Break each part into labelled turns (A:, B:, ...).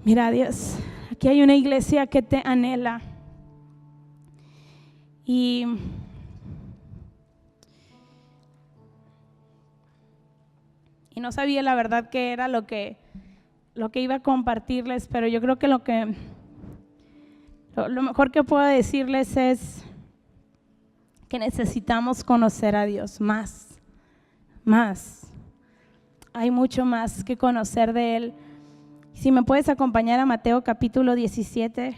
A: Mira, Dios, aquí hay una iglesia que te anhela y no sabía la verdad qué era lo que iba a compartirles, pero yo creo que lo mejor que puedo decirles es que necesitamos conocer a Dios más. Hay mucho más que conocer de Él. Si me puedes acompañar a Mateo capítulo 17.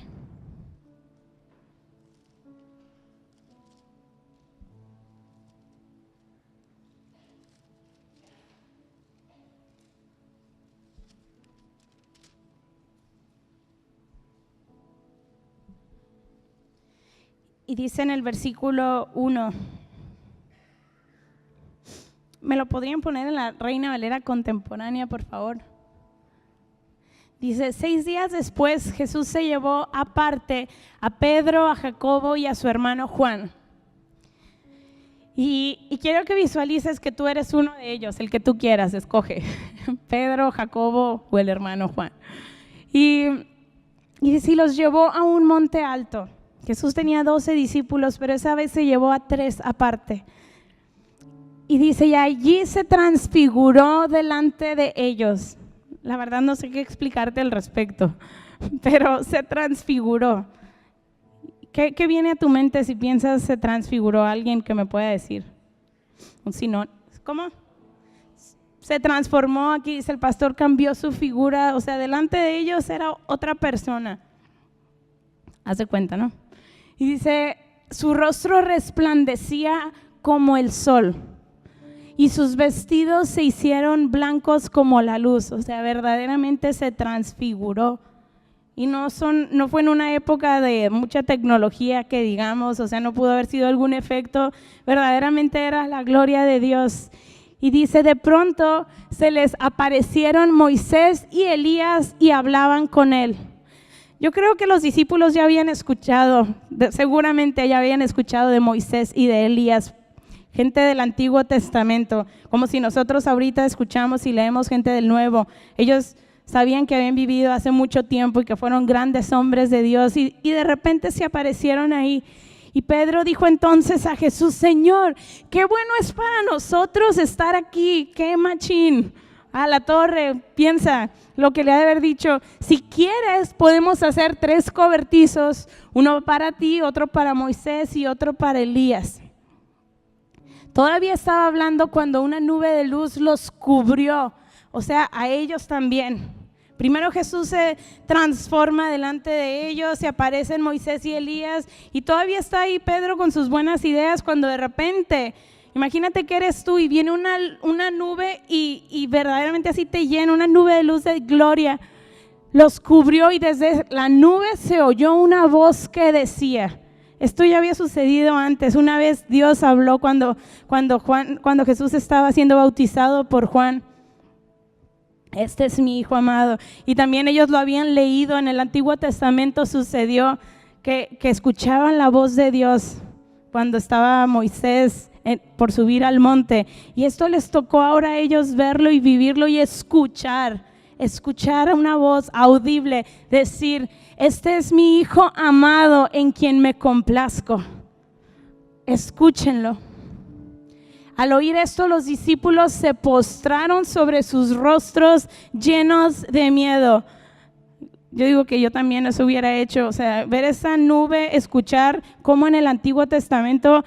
A: Y dice en el versículo 1, ¿me lo podrían poner en la Reina Valera contemporánea, por favor? Dice, 6 días después Jesús se llevó aparte a Pedro, a Jacobo y a su hermano Juan. Y quiero que visualices que tú eres uno de ellos, el que tú quieras, escoge, Pedro, Jacobo o el hermano Juan. Y si los llevó a un monte alto. Jesús tenía 12 discípulos, pero esa vez se llevó a 3 aparte. Y dice, y allí se transfiguró delante de ellos. La verdad no sé qué explicarte al respecto, pero se transfiguró. ¿Qué viene a tu mente si piensas se transfiguró? ¿Alguien que me pueda decir? Un sinónimo. ¿Cómo? Se transformó, aquí dice el pastor, cambió su figura, o sea, delante de ellos era otra persona. Haz de cuenta, ¿no? Y dice, su rostro resplandecía como el sol y sus vestidos se hicieron blancos como la luz, o sea, verdaderamente se transfiguró. Y no fue en una época de mucha tecnología que digamos, o sea, no pudo haber sido algún efecto, verdaderamente era la gloria de Dios. Y dice, de pronto se les aparecieron Moisés y Elías y hablaban con él. Yo creo que los discípulos ya habían escuchado, seguramente ya habían escuchado de Moisés y de Elías, gente del Antiguo Testamento, como si nosotros ahorita escuchamos y leemos gente del Nuevo. Ellos sabían que habían vivido hace mucho tiempo y que fueron grandes hombres de Dios y de repente se aparecieron ahí. Y Pedro dijo entonces a Jesús, Señor, qué bueno es para nosotros estar aquí, qué machín. A la torre, piensa lo que le ha de haber dicho, si quieres podemos hacer 3 cobertizos, uno para ti, otro para Moisés y otro para Elías. Todavía estaba hablando cuando una nube de luz los cubrió, o sea, a ellos también. Primero Jesús se transforma delante de ellos, se aparecen Moisés y Elías y todavía está ahí Pedro con sus buenas ideas cuando de repente, imagínate que eres tú y viene una nube y verdaderamente así te llena, una nube de luz de gloria, los cubrió y desde la nube se oyó una voz que decía, esto ya había sucedido antes, una vez Dios habló cuando Jesús estaba siendo bautizado por Juan. Este es mi hijo amado. Y también ellos lo habían leído en el Antiguo Testamento, sucedió que escuchaban la voz de Dios cuando estaba Moisés por subir al monte. Y esto les tocó ahora a ellos verlo y vivirlo y escuchar una voz audible, decir, este es mi hijo amado en quien me complazco. Escúchenlo. Al oír esto, los discípulos se postraron sobre sus rostros llenos de miedo. Yo digo que yo también eso hubiera hecho, o sea, ver esa nube, escuchar cómo en el Antiguo Testamento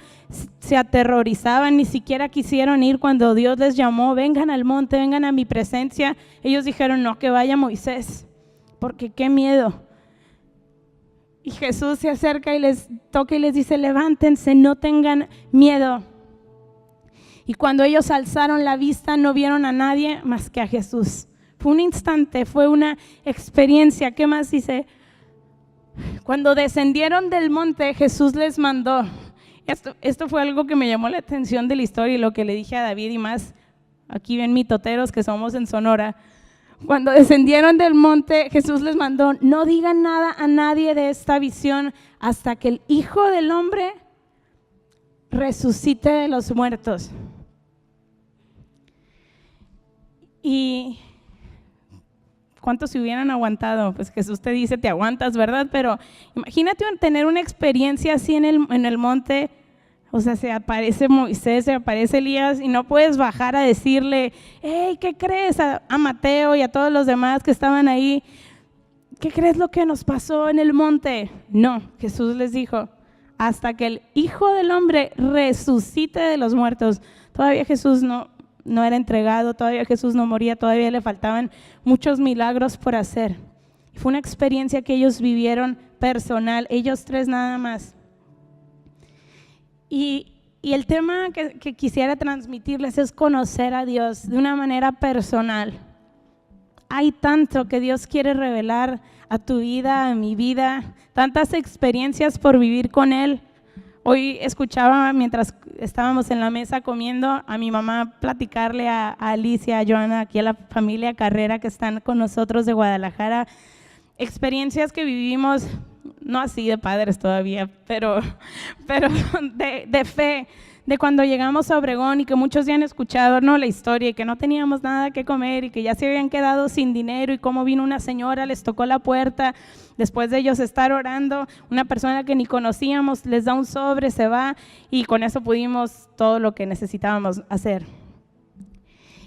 A: se aterrorizaban, ni siquiera quisieron ir cuando Dios les llamó, vengan al monte, vengan a mi presencia. Ellos dijeron, no, que vaya Moisés, porque qué miedo. Y Jesús se acerca y les toca y les dice, levántense, no tengan miedo. Y cuando ellos alzaron la vista no vieron a nadie más que a Jesús. Fue un instante, fue una experiencia. ¿Qué más dice? Cuando descendieron del monte, Jesús les mandó. Esto fue algo que me llamó la atención de la historia y lo que le dije a David y más, aquí ven mitoteros que somos en Sonora. Cuando descendieron del monte, Jesús les mandó, no digan nada a nadie de esta visión hasta que el Hijo del Hombre resucite de los muertos. Y ¿cuántos se hubieran aguantado? Pues Jesús te dice, te aguantas, ¿verdad? Pero imagínate tener una experiencia así en el monte. O sea, se aparece Moisés, se aparece Elías y no puedes bajar a decirle, hey, ¿qué crees? A Mateo y a todos los demás que estaban ahí, ¿qué crees lo que nos pasó en el monte? No, Jesús les dijo, hasta que el Hijo del Hombre resucite de los muertos. Todavía Jesús no era entregado, todavía Jesús no moría, todavía le faltaban muchos milagros por hacer. Fue una experiencia que ellos vivieron personal, ellos tres nada más. Y el tema que quisiera transmitirles es conocer a Dios de una manera personal. Hay tanto que Dios quiere revelar a tu vida, a mi vida, tantas experiencias por vivir con Él. Hoy escuchaba mientras estábamos en la mesa comiendo a mi mamá platicarle a Alicia, a Joana, aquí a la familia Carrera que están con nosotros de Guadalajara, experiencias que vivimos, no así de padres todavía, pero de fe, de cuando llegamos a Obregón y que muchos ya han escuchado, ¿no?, la historia y que no teníamos nada que comer y que ya se habían quedado sin dinero y cómo vino una señora, les tocó la puerta, después de ellos estar orando, una persona que ni conocíamos les da un sobre, se va y con eso pudimos todo lo que necesitábamos hacer.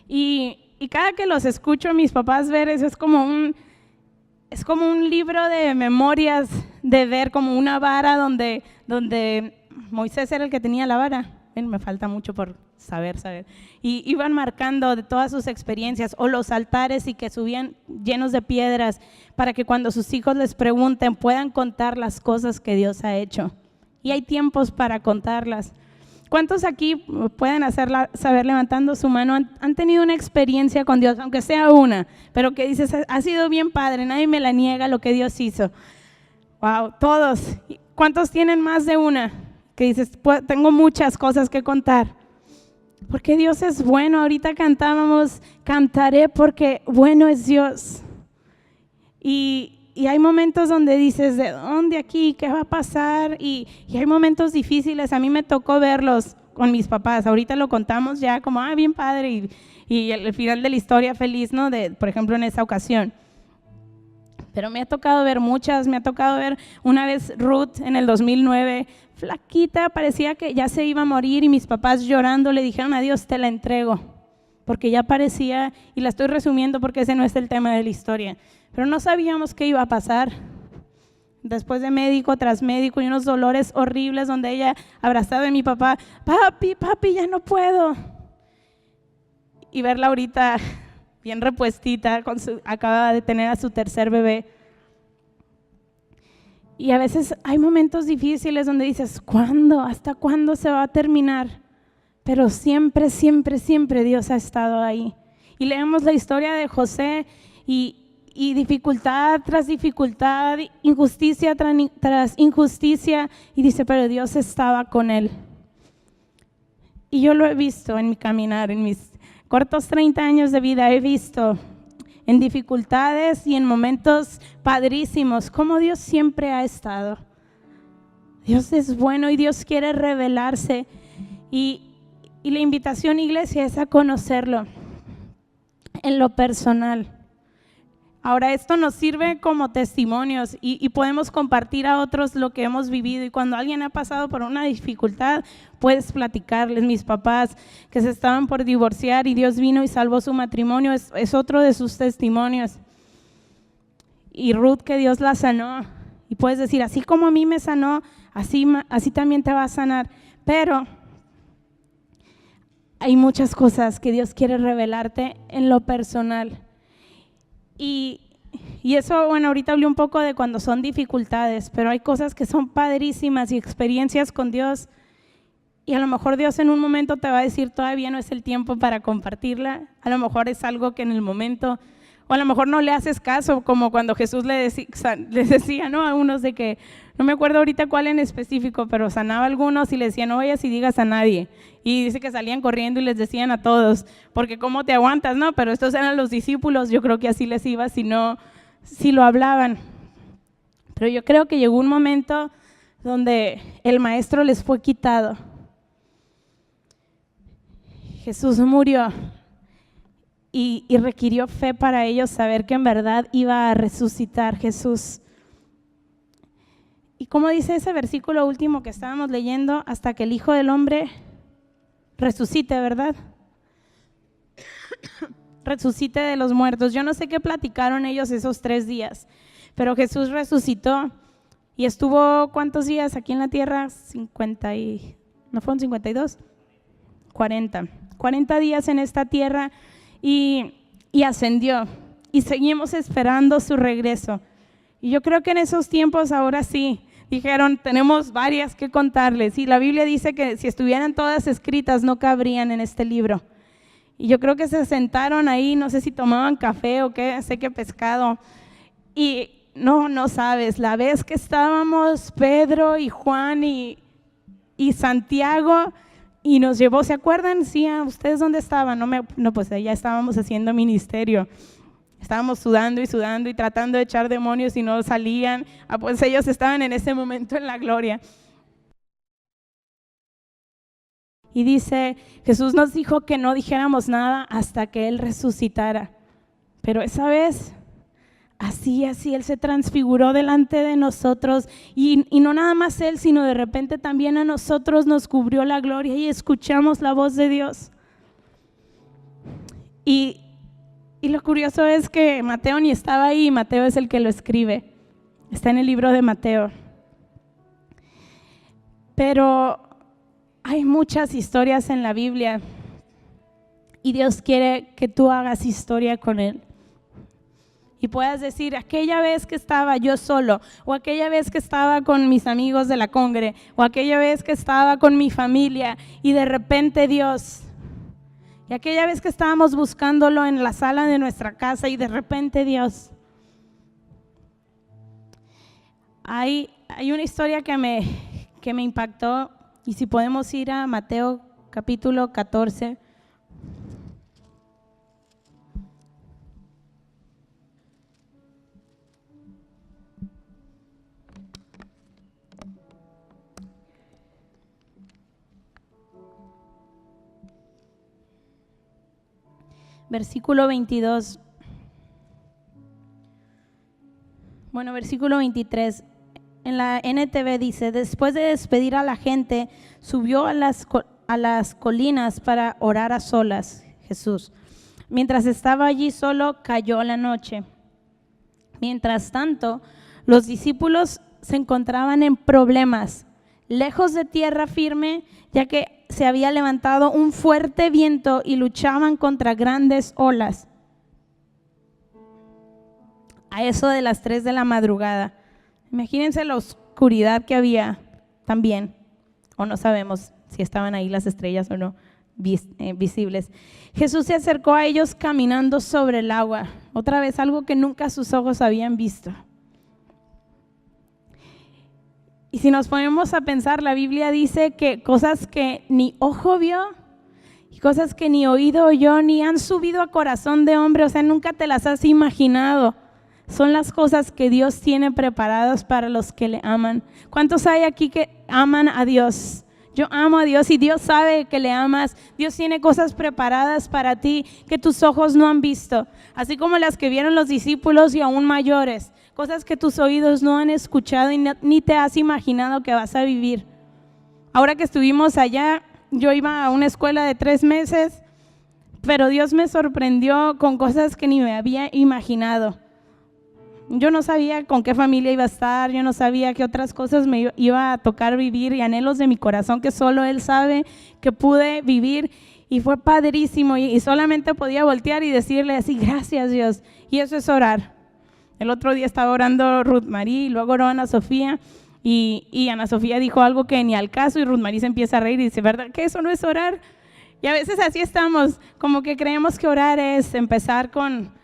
A: Y cada que los escucho a mis papás ver eso es como un libro de memorias, de ver como una vara donde Moisés era el que tenía la vara. Me falta mucho por saber. Y iban marcando de todas sus experiencias, o los altares y que subían llenos de piedras para que cuando sus hijos les pregunten puedan contar las cosas que Dios ha hecho. Y hay tiempos para contarlas. ¿Cuántos aquí pueden saber levantando su mano han tenido una experiencia con Dios, aunque sea una, pero que dices, ha sido bien padre, nadie me la niega lo que Dios hizo? Wow, todos. ¿Cuántos tienen más de una? Que dices, tengo muchas cosas que contar. Porque Dios es bueno. Ahorita cantábamos, cantaré porque bueno es Dios. Y hay momentos donde dices, ¿de dónde aquí? ¿Qué va a pasar? Y hay momentos difíciles. A mí me tocó verlos con mis papás. Ahorita lo contamos ya como, bien padre. Y el final de la historia feliz, ¿no? Por ejemplo, en esa ocasión. Pero me ha tocado ver muchas. Me ha tocado ver una vez Ruth en el 2009, flaquita, parecía que ya se iba a morir y mis papás llorando le dijeron a Dios, te la entrego. Porque ya parecía, y la estoy resumiendo porque ese no es el tema de la historia, pero no sabíamos qué iba a pasar. Después de médico tras médico y unos dolores horribles donde ella abrazaba a mi papá, papi, ya no puedo. Y verla ahorita bien repuestita, acaba de tener a su tercer bebé. Y a veces hay momentos difíciles donde dices, ¿cuándo? ¿Hasta cuándo se va a terminar? Pero siempre, siempre, siempre Dios ha estado ahí. Y leemos la historia de José y dificultad tras dificultad, injusticia tras injusticia, y dice, pero Dios estaba con él. Y yo lo he visto en mi caminar, en mis cortos 30 años de vida, he visto en dificultades y en momentos padrísimos cómo Dios siempre ha estado. Dios es bueno y Dios quiere revelarse, y la invitación, iglesia, es a conocerlo en lo personal. Ahora, esto nos sirve como testimonios y podemos compartir a otros lo que hemos vivido, y cuando alguien ha pasado por una dificultad, puedes platicarles. Mis papás que se estaban por divorciar y Dios vino y salvó su matrimonio, es otro de sus testimonios. Y Ruth, que Dios la sanó, y puedes decir, así como a mí me sanó, así también te va a sanar. Pero hay muchas cosas que Dios quiere revelarte en lo personal. Y eso, bueno, ahorita hablé un poco de cuando son dificultades, pero hay cosas que son padrísimas y experiencias con Dios, y a lo mejor Dios en un momento te va a decir, todavía no es el tiempo para compartirla. A lo mejor es algo que en el momento, o a lo mejor no le haces caso, como cuando Jesús les decía, ¿no?, a unos de que, no me acuerdo ahorita cuál en específico, pero sanaba a algunos y les decía, no vayas y digas a nadie. Y dice que salían corriendo y les decían a todos, porque ¿cómo te aguantas? No, pero estos eran los discípulos, yo creo que así les iba si lo hablaban. Pero yo creo que llegó un momento donde el maestro les fue quitado. Jesús murió y requirió fe para ellos saber que en verdad iba a resucitar Jesús. Y como dice ese versículo último que estábamos leyendo, hasta que el Hijo del Hombre resucite, ¿verdad? Resucite de los muertos. Yo no sé qué platicaron ellos esos 3 días, pero Jesús resucitó y estuvo ¿cuántos días aquí en la tierra? 50 y, ¿no fueron 52? 40 días en esta tierra y ascendió y seguimos esperando su regreso. Y yo creo que en esos tiempos ahora sí, dijeron, tenemos varias que contarles, y la Biblia dice que si estuvieran todas escritas no cabrían en este libro. Y yo creo que se sentaron ahí, no sé si tomaban café o qué, sé que pescado, y no sabes, la vez que estábamos Pedro y Juan y Santiago, y nos llevó, ¿se acuerdan? Sí, ¿ustedes dónde estaban? No, pues allá estábamos haciendo ministerio. Estábamos sudando y tratando de echar demonios y no salían. Pues ellos estaban en ese momento en la gloria. Y dice, Jesús nos dijo que no dijéramos nada hasta que Él resucitara. Pero esa vez, así, Él se transfiguró delante de nosotros. Y no nada más Él, sino de repente también a nosotros nos cubrió la gloria y escuchamos la voz de Dios. Y lo curioso es que Mateo ni estaba ahí, Mateo es el que lo escribe. Está en el libro de Mateo. Pero hay muchas historias en la Biblia y Dios quiere que tú hagas historia con Él. Y puedas decir, aquella vez que estaba yo solo, o aquella vez que estaba con mis amigos de la congre, o aquella vez que estaba con mi familia y de repente Dios... Y aquella vez que estábamos buscándolo en la sala de nuestra casa y de repente Dios. Hay una historia que me impactó, y si podemos ir a Mateo capítulo 14. Versículo 22. Bueno, versículo 23. En la NTV dice, después de despedir a la gente, subió a las colinas para orar a solas, Jesús. Mientras estaba allí solo, cayó la noche. Mientras tanto, los discípulos se encontraban en problemas, lejos de tierra firme, ya que se había levantado un fuerte viento y luchaban contra grandes olas. A eso de las 3 de la madrugada. Imagínense la oscuridad que había también, o no sabemos si estaban ahí las estrellas o no visibles. Jesús se acercó a ellos caminando sobre el agua, otra vez algo que nunca sus ojos habían visto. Y si nos ponemos a pensar, la Biblia dice que cosas que ni ojo vio, y cosas que ni oído oyó, ni han subido a corazón de hombre, o sea, nunca te las has imaginado. Son las cosas que Dios tiene preparadas para los que le aman. ¿Cuántos hay aquí que aman a Dios? Yo amo a Dios y Dios sabe que le amas. Dios tiene cosas preparadas para ti que tus ojos no han visto, así como las que vieron los discípulos y aún mayores. Cosas que tus oídos no han escuchado y ni te has imaginado que vas a vivir. Ahora que estuvimos allá, yo iba a una escuela de 3 meses, pero Dios me sorprendió con cosas que ni me había imaginado. Yo no sabía con qué familia iba a estar, yo no sabía qué otras cosas me iba a tocar vivir y anhelos de mi corazón que solo Él sabe que pude vivir, y fue padrísimo y solamente podía voltear y decirle así, gracias Dios, y eso es orar. El otro día estaba orando Ruth Marie y luego oró Ana Sofía y Ana Sofía dijo algo que ni al caso y Ruth Marie se empieza a reír y dice, ¿verdad que eso no es orar? Y a veces así estamos, como que creemos que orar es empezar con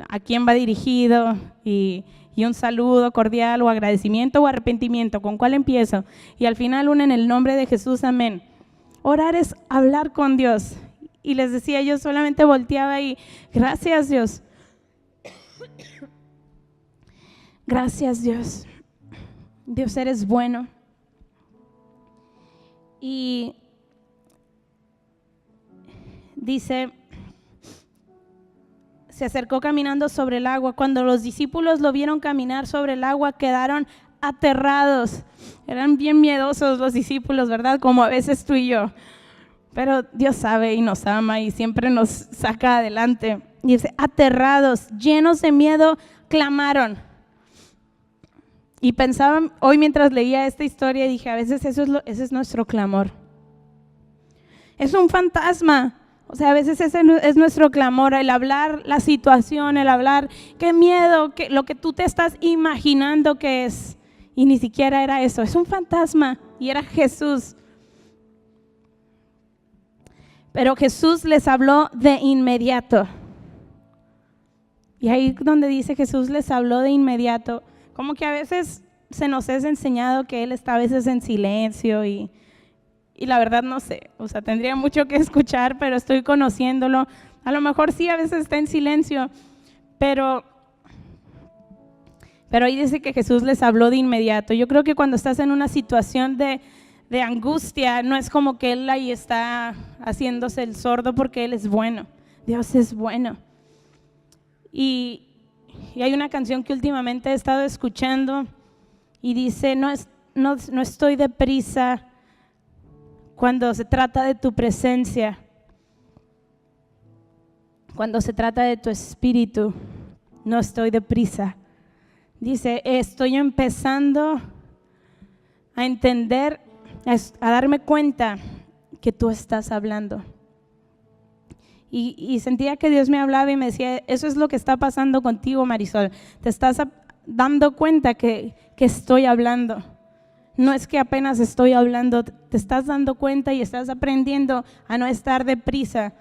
A: a quién va dirigido y un saludo cordial o agradecimiento o arrepentimiento, ¿con cuál empiezo? Y al final en el nombre de Jesús, amén. Orar es hablar con Dios. Y les decía, yo solamente volteaba y gracias Dios. Gracias Dios. Dios, eres bueno. Y dice se acercó caminando sobre el agua. Cuando los discípulos lo vieron caminar sobre el agua, quedaron aterrados. Eran bien miedosos los discípulos, ¿verdad? Como a veces tú y yo. Pero Dios sabe y nos ama y siempre nos saca adelante. Y dice, aterrados, llenos de miedo, clamaron. Y pensaba hoy mientras leía esta historia, dije, a veces ese es nuestro clamor. Es un fantasma. O sea, a veces ese es nuestro clamor, el hablar la situación, el hablar, qué miedo, lo que tú te estás imaginando que es. Y ni siquiera era eso, es un fantasma y era Jesús. Pero Jesús les habló de inmediato. Y ahí donde dice Jesús les habló de inmediato, como que a veces se nos es enseñado que Él está a veces en silencio y la verdad no sé, o sea, tendría mucho que escuchar, pero estoy conociéndolo. A lo mejor sí, a veces está en silencio, pero ahí dice que Jesús les habló de inmediato. Yo creo que cuando estás en una situación de angustia, no es como que Él ahí está haciéndose el sordo porque Él es bueno. Dios es bueno. Y hay una canción que últimamente he estado escuchando y dice, no estoy deprisa cuando se trata de tu presencia, cuando se trata de tu espíritu, no estoy deprisa. Dice, estoy empezando a entender, a darme cuenta que tú estás hablando. Y sentía que Dios me hablaba y me decía, eso es lo que está pasando contigo, Marisol. Te estás dando cuenta que estoy hablando. No es que apenas estoy hablando, te estás dando cuenta y estás aprendiendo a no estar deprisa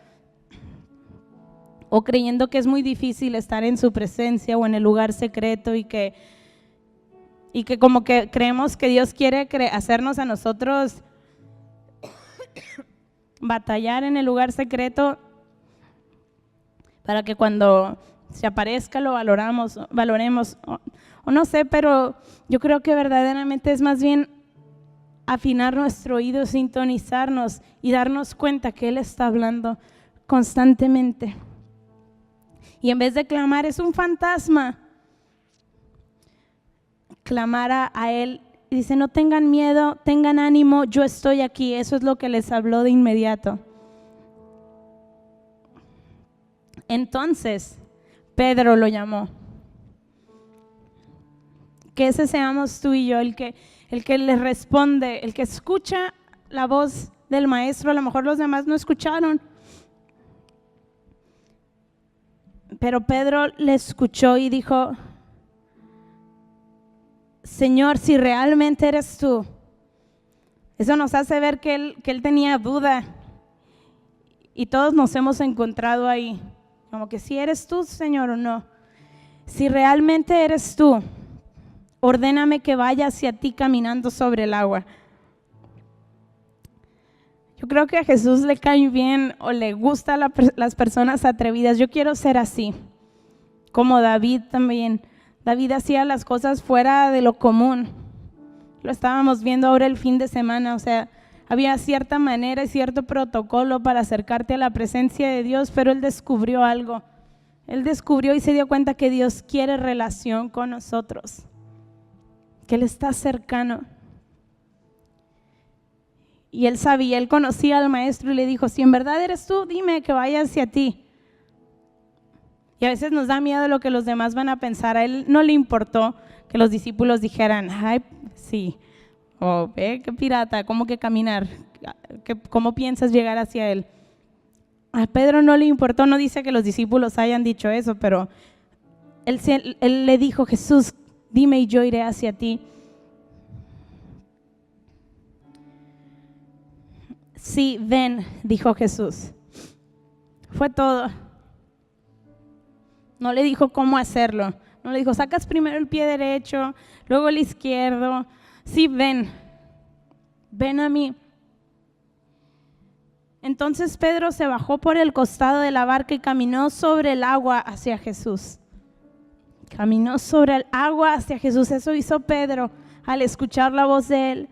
A: o creyendo que es muy difícil estar en su presencia o en el lugar secreto y que como que creemos que Dios quiere hacernos a nosotros batallar en el lugar secreto para que cuando se aparezca lo valoremos o no sé, pero yo creo que verdaderamente es más bien afinar nuestro oído, sintonizarnos y darnos cuenta que Él está hablando constantemente. Y en vez de clamar, es un fantasma. Clamar a Él, dice, no tengan miedo, tengan ánimo, yo estoy aquí. Eso es lo que les habló de inmediato. Entonces, Pedro lo llamó. Que ese seamos tú y yo, el que le responde, el que escucha la voz del maestro. A lo mejor los demás no escucharon, pero Pedro le escuchó y dijo, Señor, si realmente eres tú. Eso nos hace ver que él tenía duda y todos nos hemos encontrado ahí, como que si eres tú, Señor, o no. Si realmente eres tú, ordéname que vaya hacia ti caminando sobre el agua. Yo creo que a Jesús le cae bien o le gustan las personas atrevidas. Yo quiero ser así, como David también. David hacía las cosas fuera de lo común. Lo estábamos viendo ahora el fin de semana, o sea, había cierta manera y cierto protocolo para acercarte a la presencia de Dios, pero él descubrió algo. Él descubrió y se dio cuenta que Dios quiere relación con nosotros, que Él está cercano. Y él sabía, él conocía al maestro y le dijo, si en verdad eres tú, dime que vaya hacia ti. Y a veces nos da miedo lo que los demás van a pensar. A él no le importó que los discípulos dijeran, ay, sí, o qué pirata, ¿cómo que caminar? ¿Cómo piensas llegar hacia él? A Pedro no le importó, no dice que los discípulos hayan dicho eso, pero él le dijo, Jesús, dime y yo iré hacia ti. Sí, ven, dijo Jesús. Fue todo. No le dijo cómo hacerlo. No le dijo, sacas primero el pie derecho, luego el izquierdo. Sí, ven. Ven a mí. Entonces Pedro se bajó por el costado de la barca y caminó sobre el agua hacia Jesús. Caminó sobre el agua hacia Jesús. Eso hizo Pedro al escuchar la voz de él.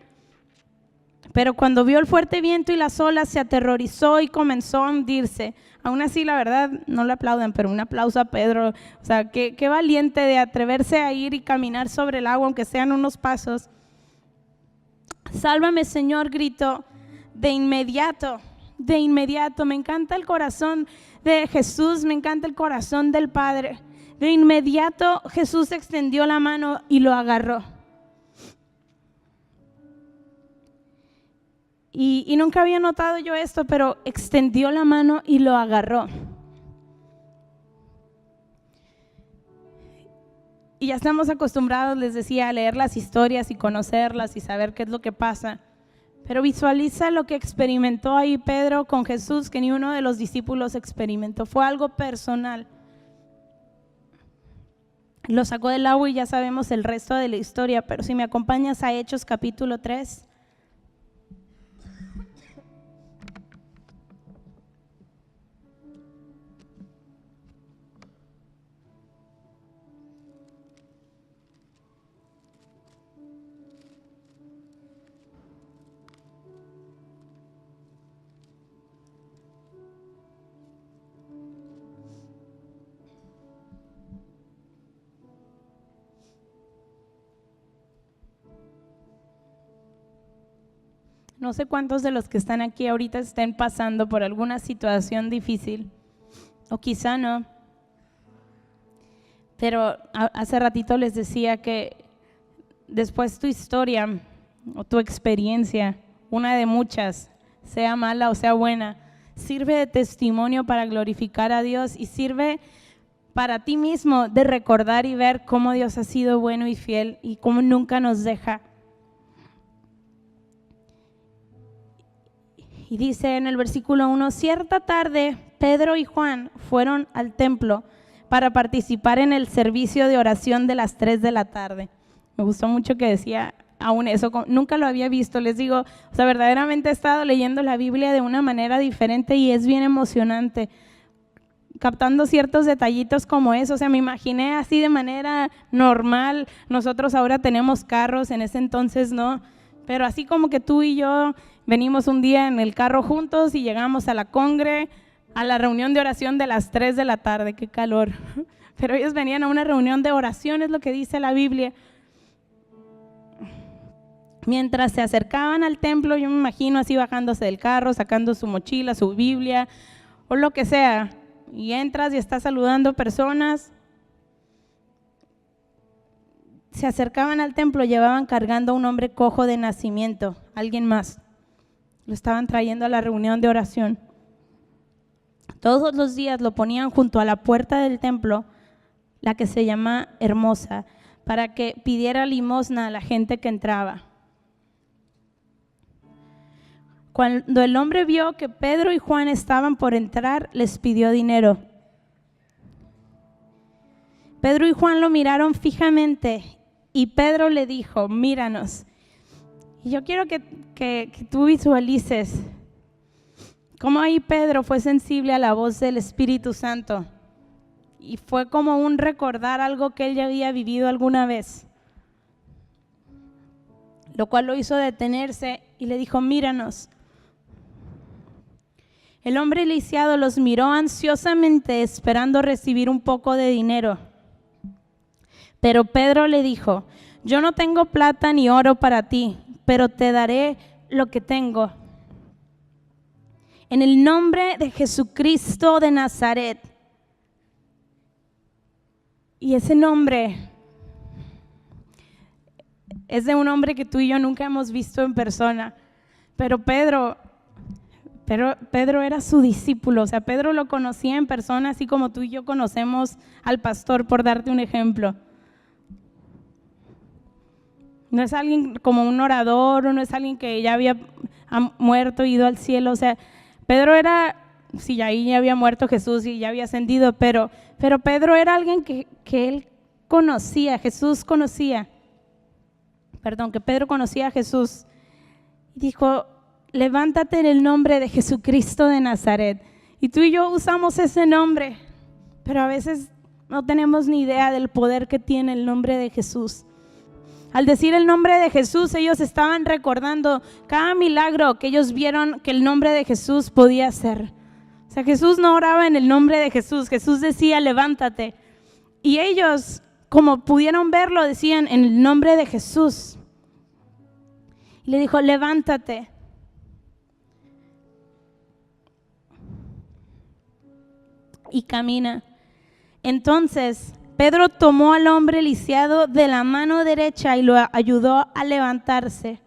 A: Pero cuando vio el fuerte viento y las olas, se aterrorizó y comenzó a hundirse. Aún así, la verdad, no le aplaudan, pero un aplauso a Pedro. O sea, qué valiente de atreverse a ir y caminar sobre el agua, aunque sean unos pasos. Sálvame, Señor, gritó. De inmediato. Me encanta el corazón de Jesús, me encanta el corazón del Padre. De inmediato Jesús extendió la mano y lo agarró. Y nunca había notado yo esto, pero extendió la mano y lo agarró. Y ya estamos acostumbrados, les decía, a leer las historias y conocerlas y saber qué es lo que pasa. Pero visualiza lo que experimentó ahí Pedro con Jesús, que ni uno de los discípulos experimentó. Fue algo personal. Lo sacó del agua y ya sabemos el resto de la historia, pero si me acompañas a Hechos capítulo 3. No sé cuántos de los que están aquí ahorita estén pasando por alguna situación difícil, o quizá no. Pero hace ratito les decía que después tu historia o tu experiencia, una de muchas, sea mala o sea buena, sirve de testimonio para glorificar a Dios y sirve para ti mismo de recordar y ver cómo Dios ha sido bueno y fiel y cómo nunca nos deja. Y dice en el versículo 1, cierta tarde Pedro y Juan fueron al templo para participar en el servicio de oración de las 3 de la tarde. Me gustó mucho que decía aún eso, nunca lo había visto, les digo, o sea, verdaderamente he estado leyendo la Biblia de una manera diferente y es bien emocionante, captando ciertos detallitos como eso. O sea, me imaginé así de manera normal, nosotros ahora tenemos carros, en ese entonces no, pero así como que tú y yo venimos un día en el carro juntos y llegamos a la congre, a la reunión de oración de las 3 de la tarde, qué calor, pero ellos venían a una reunión de oración, es lo que dice la Biblia. Mientras se acercaban al templo, yo me imagino así bajándose del carro, sacando su mochila, su Biblia o lo que sea, y entras y estás saludando personas. Se acercaban al templo, llevaban cargando a un hombre cojo de nacimiento, alguien más. Lo estaban trayendo a la reunión de oración. Todos los días lo ponían junto a la puerta del templo, la que se llama Hermosa, para que pidiera limosna a la gente que entraba. Cuando el hombre vio que Pedro y Juan estaban por entrar, les pidió dinero. Pedro y Juan lo miraron fijamente y Pedro le dijo, míranos. Y yo quiero que tú visualices cómo ahí Pedro fue sensible a la voz del Espíritu Santo y fue como un recordar algo que él ya había vivido alguna vez, lo cual lo hizo detenerse y le dijo, míranos. El hombre lisiado los miró ansiosamente esperando recibir un poco de dinero. Pero Pedro le dijo, yo no tengo plata ni oro para ti, pero te daré lo que tengo. En el nombre de Jesucristo de Nazaret. Y ese nombre es de un hombre que tú y yo nunca hemos visto en persona, pero Pedro era su discípulo, o sea, Pedro lo conocía en persona, así como tú y yo conocemos al pastor, por darte un ejemplo. No es alguien como un orador, o no es alguien que ya había muerto, ido al cielo. O sea, Pedro era, sí, ahí ya había muerto Jesús y ya había ascendido, pero Pedro era alguien que él conocía, Jesús conocía. Que Pedro conocía a Jesús. Y dijo, levántate en el nombre de Jesucristo de Nazaret. Y tú y yo usamos ese nombre, pero a veces no tenemos ni idea del poder que tiene el nombre de Jesús. Al decir el nombre de Jesús, ellos estaban recordando cada milagro que ellos vieron que el nombre de Jesús podía hacer. O sea, Jesús no oraba en el nombre de Jesús, Jesús decía, levántate. Y ellos, como pudieron verlo, decían, en el nombre de Jesús. Y le dijo, levántate. Y camina. Entonces Pedro tomó al hombre lisiado de la mano derecha y lo ayudó a levantarse.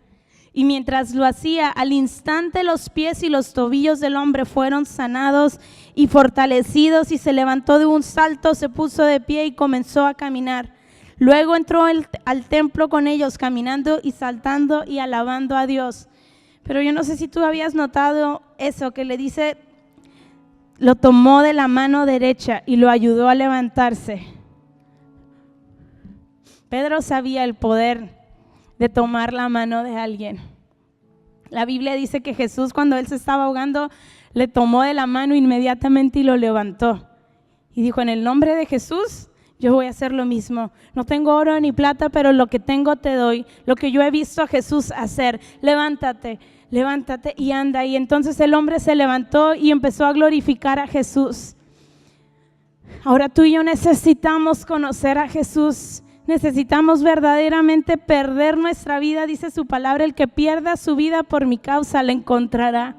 A: Y mientras lo hacía, al instante los pies y los tobillos del hombre fueron sanados y fortalecidos, y se levantó de un salto, se puso de pie y comenzó a caminar. Luego entró al templo con ellos, caminando y saltando y alabando a Dios. Pero yo no sé si tú habías notado eso, que le dice, lo tomó de la mano derecha y lo ayudó a levantarse. Pedro sabía el poder de tomar la mano de alguien. La Biblia dice que Jesús, cuando él se estaba ahogando, le tomó de la mano inmediatamente y lo levantó. Y dijo, en el nombre de Jesús, yo voy a hacer lo mismo. No tengo oro ni plata, pero lo que tengo te doy. Lo que yo he visto a Jesús hacer. Levántate, levántate y anda. Y entonces el hombre se levantó y empezó a glorificar a Jesús. Ahora tú y yo necesitamos conocer a Jesús. Necesitamos verdaderamente perder nuestra vida. Dice su palabra, el que pierda su vida por mi causa la encontrará.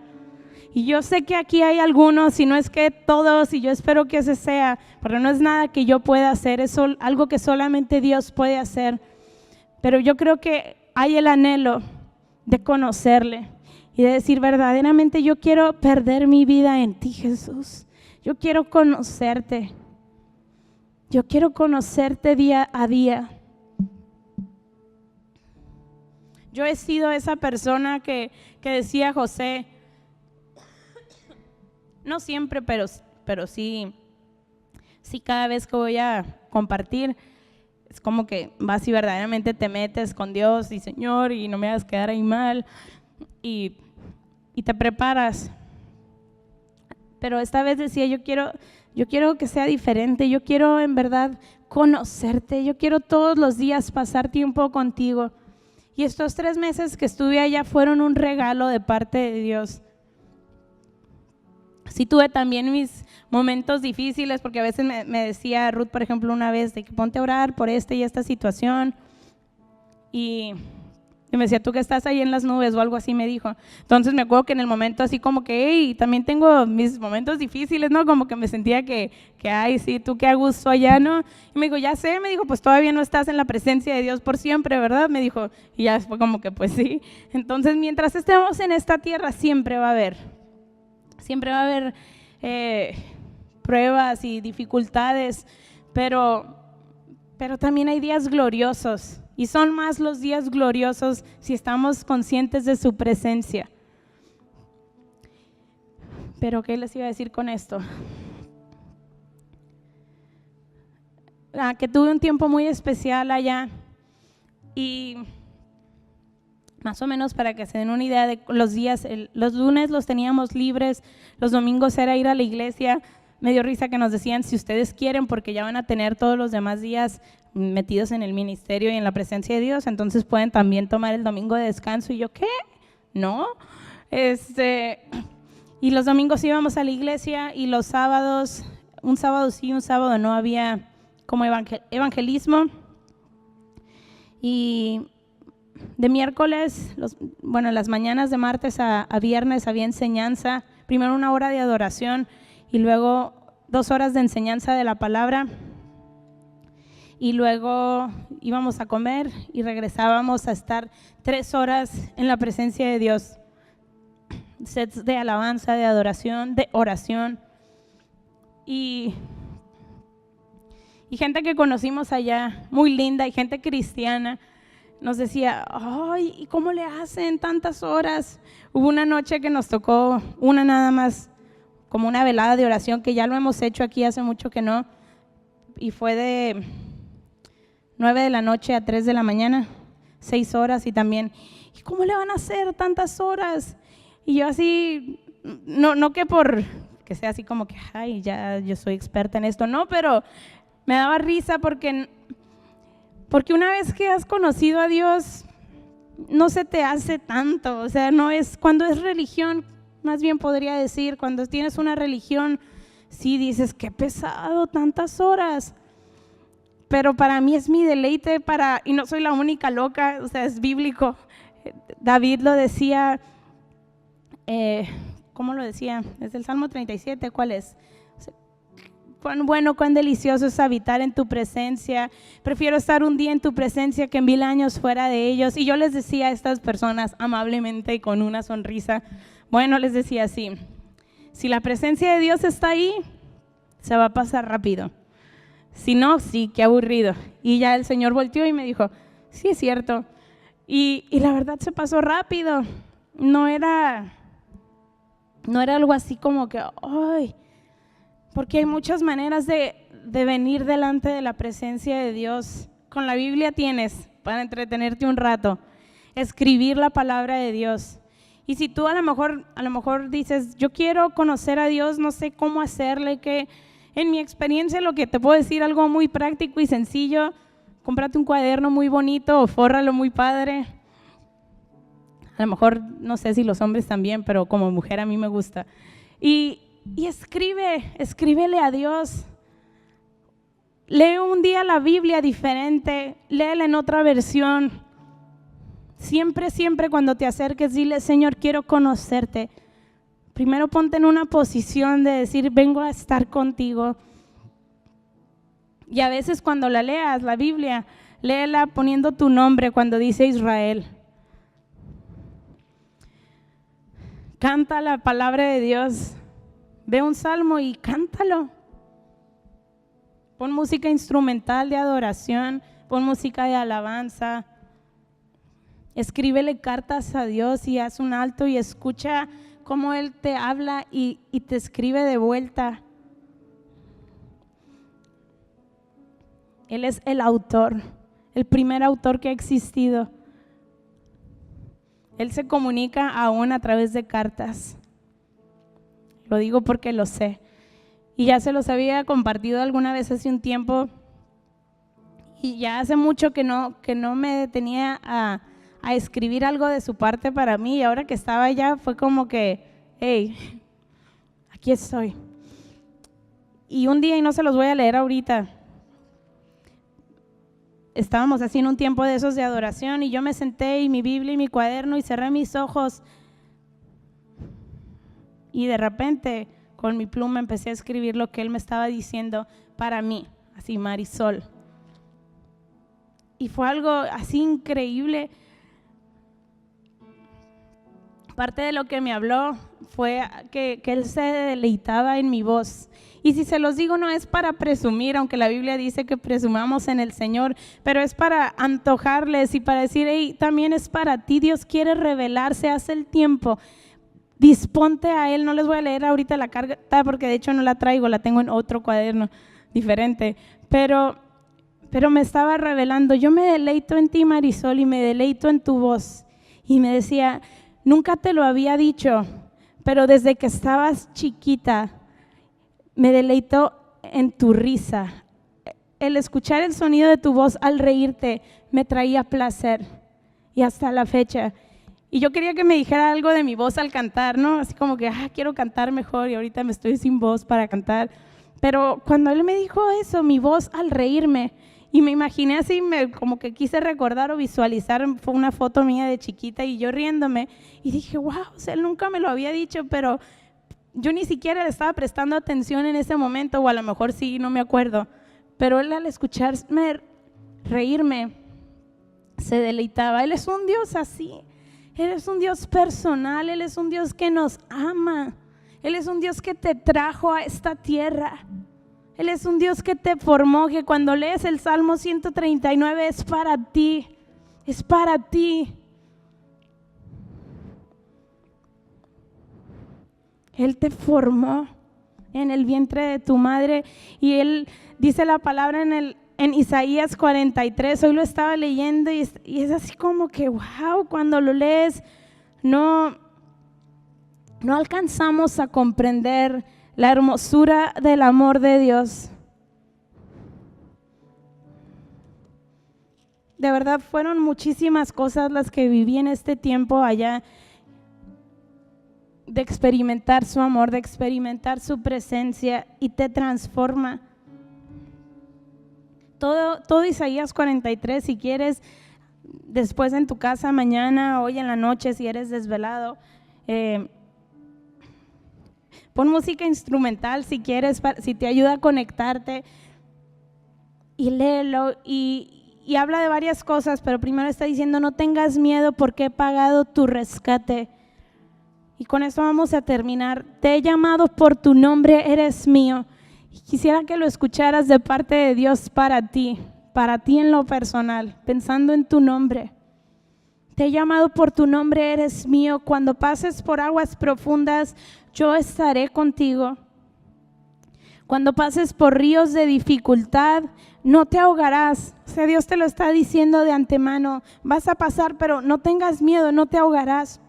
A: Y yo sé que aquí hay algunos, y no es que todos, y yo espero que ese sea, pero no es nada que yo pueda hacer, es algo que solamente Dios puede hacer. Pero yo creo que hay el anhelo de conocerle y de decir, verdaderamente yo quiero perder mi vida en ti, Jesús. Yo quiero conocerte. Yo quiero conocerte día a día. Yo he sido esa persona que decía José, no siempre, pero sí cada vez que voy a compartir, es como que vas y verdaderamente te metes con Dios y Señor, y no me hagas quedar ahí mal, y te preparas. Pero esta vez decía, yo quiero que sea diferente, yo quiero en verdad conocerte, yo quiero todos los días pasar tiempo contigo. Y estos 3 meses que estuve allá fueron un regalo de parte de Dios. Sí tuve también mis momentos difíciles, porque a veces me decía Ruth, por ejemplo, una vez, de que ponte a orar por esta y esta situación. Y me decía, tú que estás ahí en las nubes o algo así, me dijo. Entonces me acuerdo que en el momento así como que, hey, también tengo mis momentos difíciles, ¿no? Como que me sentía que ay, sí, tú qué a gusto allá, ¿no? Y me dijo, ya sé, me dijo, pues todavía no estás en la presencia de Dios por siempre, ¿verdad? Me dijo, y ya fue como que, pues sí. Entonces, mientras estemos en esta tierra, siempre va a haber pruebas y dificultades, pero también hay días gloriosos. Y son más los días gloriosos si estamos conscientes de su presencia. Pero ¿qué les iba a decir con esto? Que tuve un tiempo muy especial allá, y más o menos para que se den una idea de los días, los lunes los teníamos libres, los domingos era ir a la iglesia. Me dio risa que nos decían, si ustedes quieren, porque ya van a tener todos los demás días metidos en el ministerio y en la presencia de Dios, entonces pueden también tomar el domingo de descanso. Y yo, ¿qué? No. Y los domingos íbamos a la iglesia, y los sábados, un sábado sí, un sábado no, había como evangelismo. Y de miércoles, las mañanas de martes a viernes había enseñanza, primero 1 hora de adoración y luego 2 horas de enseñanza de la palabra, y luego íbamos a comer y regresábamos a estar 3 horas en la presencia de Dios, sets de alabanza, de adoración, de oración, y gente que conocimos allá, muy linda, y gente cristiana, nos decía, ay, ¿y cómo le hacen tantas horas? Hubo una noche que nos tocó una nada más, como una velada de oración, que ya lo hemos hecho aquí hace mucho que no, y fue de 9 de la noche a 3 de la mañana, 6 horas, y también, ¿y cómo le van a hacer tantas horas? Y yo así, no que por que sea así como que, ay, ya yo soy experta en esto, no, pero me daba risa porque Porque una vez que has conocido a Dios, no se te hace tanto, o sea, no es, cuando es religión, más bien podría decir, cuando tienes una religión, sí dices, qué pesado, tantas horas. Pero para mí es mi deleite, y no soy la única loca, o sea, es bíblico. David lo decía, ¿cómo lo decía? Es el Salmo 37, ¿cuál es? Cuán bueno, cuán delicioso es habitar en tu presencia. Prefiero estar un día en tu presencia que 1000 años fuera de ellos. Y yo les decía a estas personas amablemente y con una sonrisa, bueno, les decía así, si la presencia de Dios está ahí, se va a pasar rápido. Si no, sí, qué aburrido. Y ya el Señor volteó y me dijo, sí, es cierto. Y la verdad se pasó rápido. No era algo así como que, ¡ay! Porque hay muchas maneras de venir delante de la presencia de Dios. Con la Biblia tienes para entretenerte un rato, escribir la palabra de Dios. Y si tú a lo mejor dices, yo quiero conocer a Dios, no sé cómo hacerle, que en mi experiencia lo que te puedo decir, algo muy práctico y sencillo, cómprate un cuaderno muy bonito o fórralo muy padre. A lo mejor, no sé si los hombres también, pero como mujer a mí me gusta. Y escríbele a Dios. Lee un día la Biblia diferente, léela en otra versión. Siempre cuando te acerques, dile, Señor, quiero conocerte. Primero ponte en una posición de decir, vengo a estar contigo. Y a veces cuando la leas, la Biblia, léela poniendo tu nombre cuando dice Israel. Canta la palabra de Dios. Ve un salmo y cántalo. Pon música instrumental de adoración, pon música de alabanza. Escríbele cartas a Dios y haz un alto y escucha cómo Él te habla y te escribe de vuelta. Él es el autor, el primer autor que ha existido. Él se comunica aún a través de cartas. Lo digo porque lo sé. Y ya se los había compartido alguna vez hace un tiempo. Y ya hace mucho que no me detenía a escribir algo de su parte para mí. Y ahora que estaba allá fue como que, hey, aquí estoy. Y un día, y no se los voy a leer ahorita, estábamos así en un tiempo de esos de adoración y yo me senté y mi Biblia y mi cuaderno y cerré mis ojos y de repente con mi pluma empecé a escribir lo que él me estaba diciendo para mí, así Marisol. Y fue algo así increíble. Parte de lo que me habló fue que él se deleitaba en mi voz. Y si se los digo no es para presumir, aunque la Biblia dice que presumamos en el Señor, pero es para antojarles y para decir, hey, también es para ti, Dios quiere revelarse, hace el tiempo, disponte a Él. No les voy a leer ahorita la carta porque de hecho no la traigo, la tengo en otro cuaderno diferente, pero me estaba revelando, yo me deleito en ti, Marisol, y me deleito en tu voz. Y me decía, nunca te lo había dicho, pero desde que estabas chiquita, me deleito en tu risa. El escuchar el sonido de tu voz al reírte me traía placer y hasta la fecha. Y yo quería que me dijera algo de mi voz al cantar, ¿no? Así como que, quiero cantar mejor y ahorita me estoy sin voz para cantar. Pero cuando él me dijo eso, mi voz al reírme, y me imaginé así, como que quise recordar o visualizar, fue una foto mía de chiquita y yo riéndome y dije, wow, o sea, él nunca me lo había dicho, pero yo ni siquiera le estaba prestando atención en ese momento, o a lo mejor sí, no me acuerdo, pero él al escucharme reírme se deleitaba. Él es un Dios así, Él es un Dios personal, Él es un Dios que nos ama, Él es un Dios que te trajo a esta tierra, Él es un Dios que te formó, que cuando lees el Salmo 139 es para ti, es para ti. Él te formó en el vientre de tu madre y Él dice la palabra en Isaías 43, hoy lo estaba leyendo y es así como que wow, cuando lo lees no alcanzamos a comprender la hermosura del amor de Dios. de verdad fueron muchísimas cosas las que viví en este tiempo allá, de experimentar su amor, de experimentar su presencia, y te transforma. Todo Isaías 43, si quieres, después en tu casa, mañana, hoy en la noche, si eres desvelado, pon música instrumental si quieres, si te ayuda a conectarte, y léelo, y habla de varias cosas, pero primero está diciendo: no tengas miedo porque he pagado tu rescate. Y con esto vamos a terminar. Te he llamado por tu nombre, eres mío. Y quisiera que lo escucharas de parte de Dios para ti en lo personal, pensando en tu nombre. Te he llamado por tu nombre, eres mío. Cuando pases por aguas profundas, yo estaré contigo. Cuando pases por ríos de dificultad, no te ahogarás. O sea, Dios te lo está diciendo de antemano. Vas a pasar, pero no tengas miedo, no te ahogarás.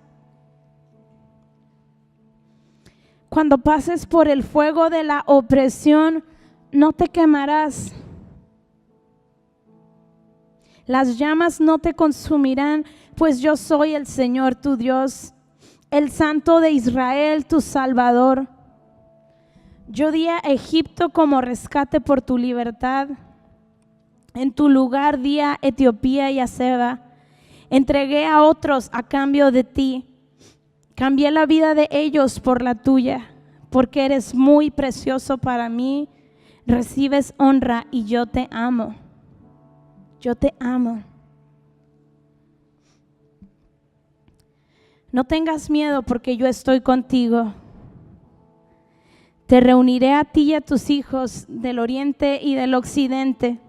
A: Cuando pases por el fuego de la opresión, no te quemarás. Las llamas no te consumirán, pues yo soy el Señor tu Dios, el Santo de Israel, tu Salvador. Yo di a Egipto como rescate por tu libertad. En tu lugar di a Etiopía y a Seba. Entregué a otros a cambio de ti. Cambié la vida de ellos por la tuya, porque eres muy precioso para mí. Recibes honra y yo te amo. Yo te amo. No tengas miedo porque yo estoy contigo. Te reuniré a ti y a tus hijos del oriente y del occidente.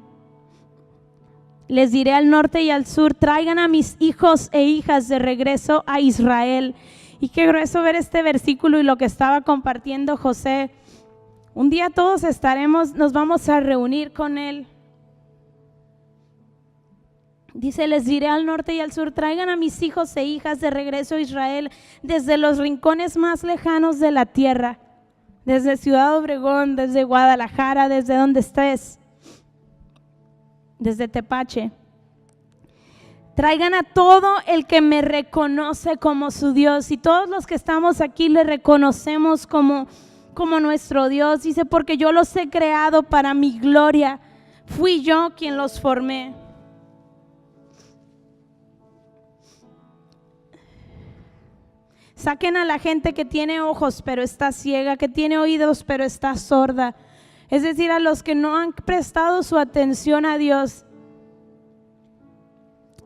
A: Les diré al norte y al sur: traigan a mis hijos e hijas de regreso a Israel. Y qué grueso ver este versículo y lo que estaba compartiendo José. Un día todos nos vamos a reunir con él. Dice: les diré al norte y al sur, traigan a mis hijos e hijas de regreso a Israel, desde los rincones más lejanos de la tierra, desde Ciudad Obregón, desde Guadalajara, desde donde estés, desde Tepache. Traigan a todo el que me reconoce como su Dios. Y todos los que estamos aquí le reconocemos como nuestro Dios. Dice: porque yo los he creado para mi gloria. Fui yo quien los formé. Saquen a la gente que tiene ojos pero está ciega, que tiene oídos pero está sorda. Es decir, a los que no han prestado su atención a Dios.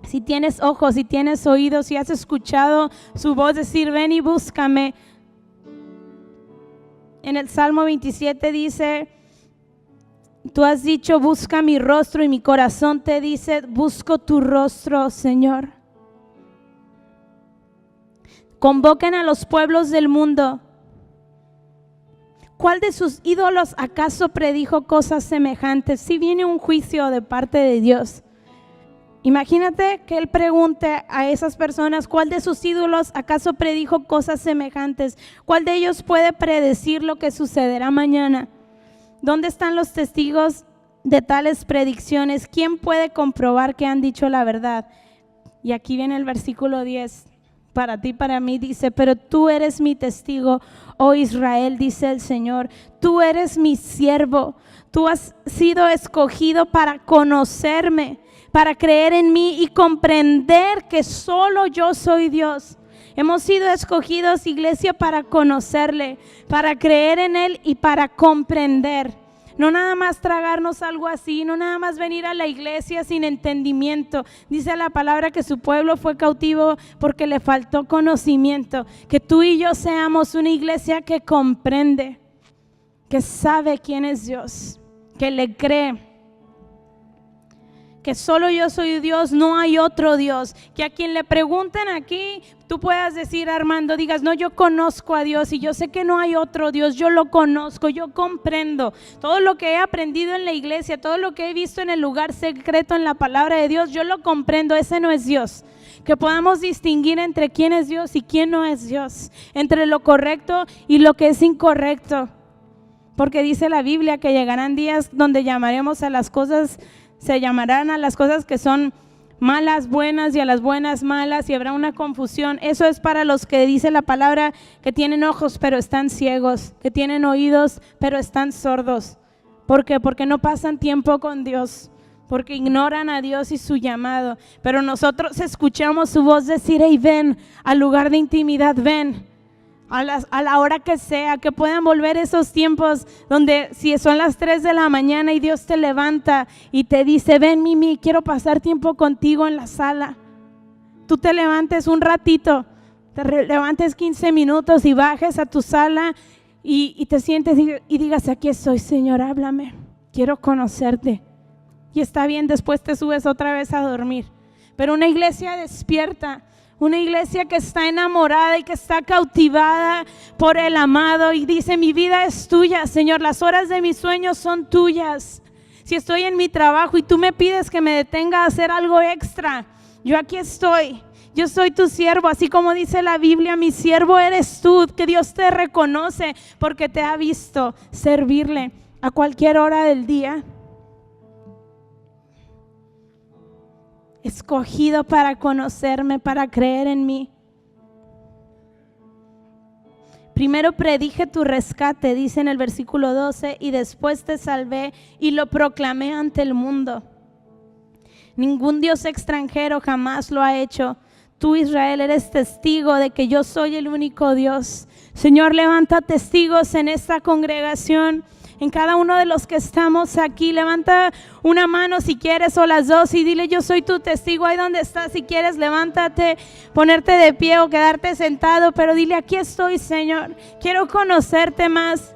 A: Si tienes ojos, si tienes oídos, si has escuchado su voz decir: ven y búscame. En el Salmo 27 dice: tú has dicho: busca mi rostro, y mi corazón te dice: busco tu rostro, Señor. Convoquen a los pueblos del mundo. ¿Cuál de sus ídolos acaso predijo cosas semejantes? Si viene un juicio de parte de Dios. Imagínate que Él pregunte a esas personas: ¿cuál de sus ídolos acaso predijo cosas semejantes? ¿Cuál de ellos puede predecir lo que sucederá mañana? ¿Dónde están los testigos de tales predicciones? ¿Quién puede comprobar que han dicho la verdad? Y aquí viene el versículo 10. Para ti, para mí, dice: pero tú eres mi testigo, oh Israel, dice el Señor. Tú eres mi siervo. Tú has sido escogido para conocerme, para creer en mí y comprender que solo yo soy Dios. Hemos sido escogidos, iglesia, para conocerle, para creer en Él y para comprender. No nada más tragarnos algo así, no nada más venir a la iglesia sin entendimiento. Dice la palabra que su pueblo fue cautivo porque le faltó conocimiento. Que tú y yo seamos una iglesia que comprende, que sabe quién es Dios, que le cree. Que solo yo soy Dios, no hay otro Dios. Que a quien le pregunten aquí, tú puedas decir, Armando, digas: no, yo conozco a Dios y yo sé que no hay otro Dios, yo lo conozco, yo comprendo. Todo lo que he aprendido en la iglesia, todo lo que he visto en el lugar secreto en la palabra de Dios, yo lo comprendo, ese no es Dios. Que podamos distinguir entre quién es Dios y quién no es Dios, entre lo correcto y lo que es incorrecto. Porque dice la Biblia que llegarán días donde llamaremos a las cosas, se llamarán a las cosas que son malas buenas y a las buenas malas, y habrá una confusión. Eso es para los que dice la palabra que tienen ojos pero están ciegos, que tienen oídos pero están sordos. ¿Por qué? Porque no pasan tiempo con Dios, porque ignoran a Dios y su llamado. Pero nosotros escuchamos su voz decir: hey, ven al lugar de intimidad, ven a la hora que sea, que puedan volver esos tiempos donde si son las 3 de la mañana y Dios te levanta y te dice: ven, Mimi, quiero pasar tiempo contigo en la sala. Tú te levantes un ratito, levantes 15 minutos y bajes a tu sala y te sientes y digas: aquí estoy, Señor, háblame, quiero conocerte. Y está bien, después te subes otra vez a dormir. Pero una iglesia despierta, una iglesia que está enamorada y que está cautivada por el amado y dice: mi vida es tuya, Señor, las horas de mis sueños son tuyas. Si estoy en mi trabajo y tú me pides que me detenga a hacer algo extra, yo aquí estoy. Yo soy tu siervo, así como dice la Biblia: mi siervo eres tú, que Dios te reconoce porque te ha visto servirle a cualquier hora del día. Escogido para conocerme, para creer en mí. Primero predije tu rescate, dice en el versículo 12, y después te salvé y lo proclamé ante el mundo. Ningún Dios extranjero jamás lo ha hecho. Tú, Israel, eres testigo de que yo soy el único Dios. Señor, levanta testigos en esta congregación, en cada uno de los que estamos aquí. Levanta una mano si quieres, o las dos, y dile: yo soy tu testigo. Ahí donde estás, si quieres, levántate, ponerte de pie o quedarte sentado, pero dile: aquí estoy, Señor, quiero conocerte más.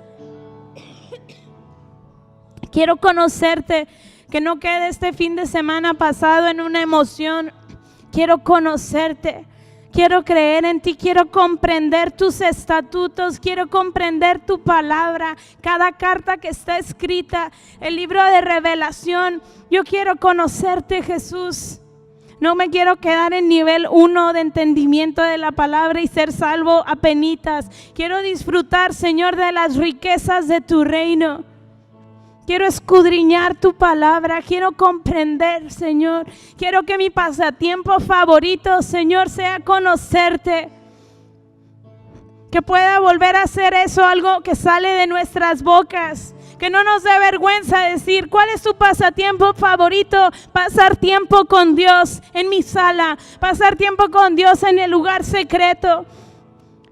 A: Quiero conocerte, que no quede este fin de semana pasado en una emoción. Quiero conocerte. Quiero creer en ti, quiero comprender tus estatutos, quiero comprender tu palabra, cada carta que está escrita, el libro de revelación. Yo quiero conocerte, Jesús. No me quiero quedar en nivel 1 de entendimiento de la palabra y ser salvo apenitas. Quiero disfrutar, Señor, de las riquezas de tu reino. Quiero escudriñar tu palabra, quiero comprender, Señor. Quiero que mi pasatiempo favorito, Señor, sea conocerte. Que pueda volver a hacer eso, algo que sale de nuestras bocas. Que no nos dé vergüenza decir: ¿cuál es tu pasatiempo favorito? Pasar tiempo con Dios en mi sala, pasar tiempo con Dios en el lugar secreto.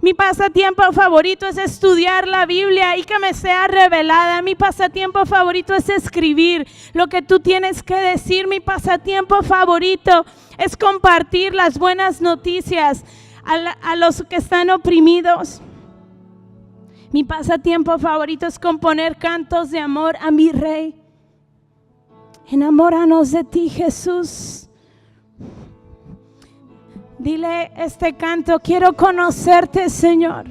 A: Mi pasatiempo favorito es estudiar la Biblia y que me sea revelada. Mi pasatiempo favorito es escribir lo que tú tienes que decir. Mi pasatiempo favorito es compartir las buenas noticias a los que están oprimidos. Mi pasatiempo favorito es componer cantos de amor a mi Rey. Enamóranos de ti, Jesús. Dile este canto: quiero conocerte, Señor.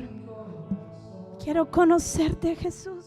A: Quiero conocerte, Jesús.